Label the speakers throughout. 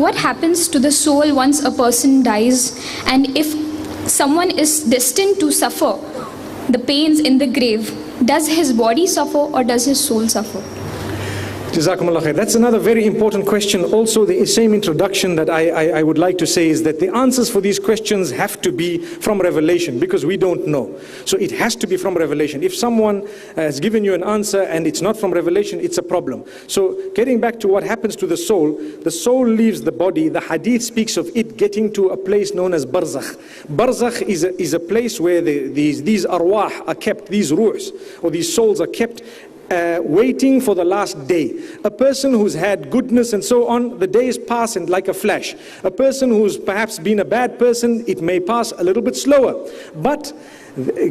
Speaker 1: What happens to the soul once a person dies, and if someone is destined to suffer the pains in the grave, does his body suffer or does his soul suffer?
Speaker 2: Jazakumullah khair. That's another very important question. Also, the same introduction that I would like to say is that the answers for these questions have to be from revelation, because we don't know. So it has to be from revelation. If someone has given you an answer and it's not from revelation, it's a problem. So getting back to what happens to the soul leaves the body. The hadith speaks of it getting to a place known as barzakh. Barzakh is a place where these arwah are kept, these ruhs or these souls are kept, waiting for the last day. A person who's had goodness and so on, the days pass and like a flash. A person who's perhaps been a bad person, it may pass a little bit slower. But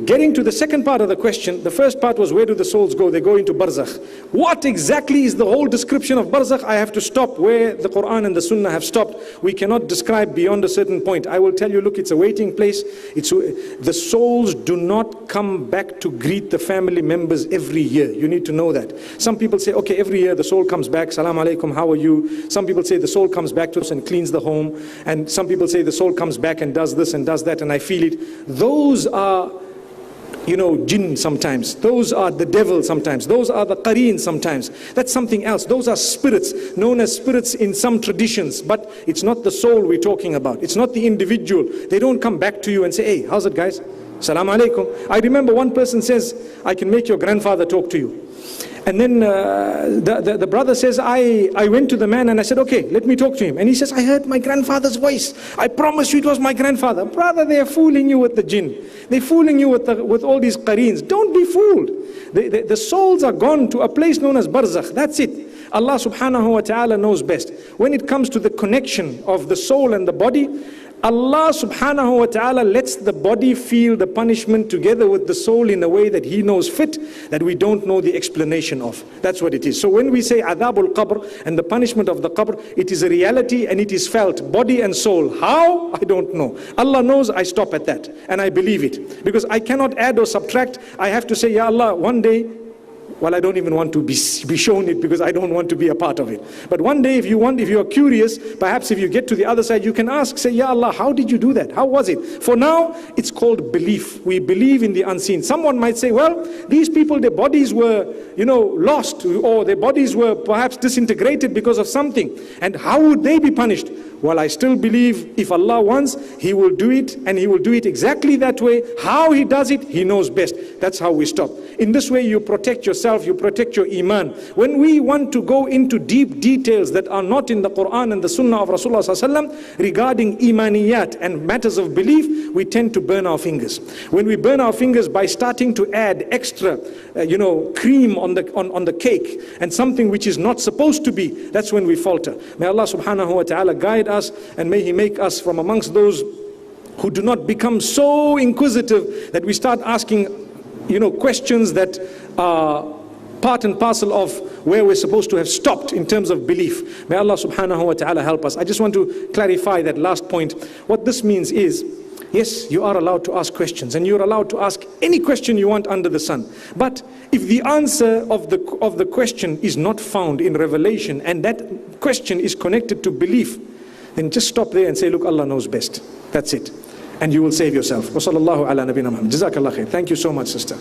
Speaker 2: getting to the second part of the question, the first part was, where do the souls go? They go into barzakh. What exactly is the whole description of barzakh? I have to stop where the Quran and the Sunnah have stopped. We cannot describe beyond a certain point. I will tell you, look, it's a waiting place. The souls do not come back to greet the family members every year. You need to know that. Some people say, okay, every year the soul comes back, salam alaikum, how are you? Some people say the soul comes back to us and cleans the home. And some people say the soul comes back and does this and does that, and I feel it. Those are, jinn sometimes. Those are the devil sometimes. Those are the qareen sometimes. That's something else. Those are spirits, known as spirits in some traditions. But it's not the soul we're talking about. It's not the individual. They don't come back to you and say, hey, how's it guys? Salam alaikum. I remember one person says, I can make your grandfather talk to you. And then the brother says, I went to the man and I said, okay, let me talk to him. And he says, I heard my grandfather's voice. I promise you it was my grandfather. Brother, they're fooling you with the jinn. They're fooling you with all these qareens. Don't be fooled. The souls are gone to a place known as barzakh. That's it. Allah subhanahu wa ta'ala knows best. When it comes to the connection of the soul and the body, Allah subhanahu wa ta'ala lets the body feel the punishment together with the soul in a way that He knows fit, that we don't know the explanation of. That's what it is. So when we say adhabul qabr and the punishment of the qabr, it is a reality and it is felt, body and soul. How? I don't know. Allah knows. I stop at that and I believe it. Because I cannot add or subtract. I have to say, Ya Allah, one day, well, I don't even want to be shown it because I don't want to be a part of it. But one day if you are curious, perhaps if you get to the other side, you can ask, say, Ya Allah, how did you do that? How was it? For now, it's called belief. We believe in the unseen. Someone might say, well, these people, their bodies were, lost, or their bodies were perhaps disintegrated because of something. And how would they be punished? Well, I still believe if Allah wants, He will do it, and He will do it exactly that way. How He does it, He knows best. That's how we stop. In this way, you protect yourself, you protect your iman. When we want to go into deep details that are not in the Quran and the Sunnah of Rasulullah ﷺ regarding imaniyat and matters of belief, we tend to burn our fingers. When we burn our fingers by starting to add extra, cream on the cake and something which is not supposed to be, that's when we falter. May Allah subhanahu wa ta'ala guide us, and may He make us from amongst those who do not become so inquisitive that we start asking questions that are part and parcel of where we're supposed to have stopped in terms of belief. May Allah subhanahu wa ta'ala help us. I just want to clarify that last point. What this means is, yes, you are allowed to ask questions, and you're allowed to ask any question you want under the sun. But if the answer of the question is not found in revelation, and that question is connected to belief, then just stop there and say, look, Allah knows best. That's it. And you will save yourself. Wa sallallahu ala nabina Muhammad. Jazakallah khair. Thank you so much, sister.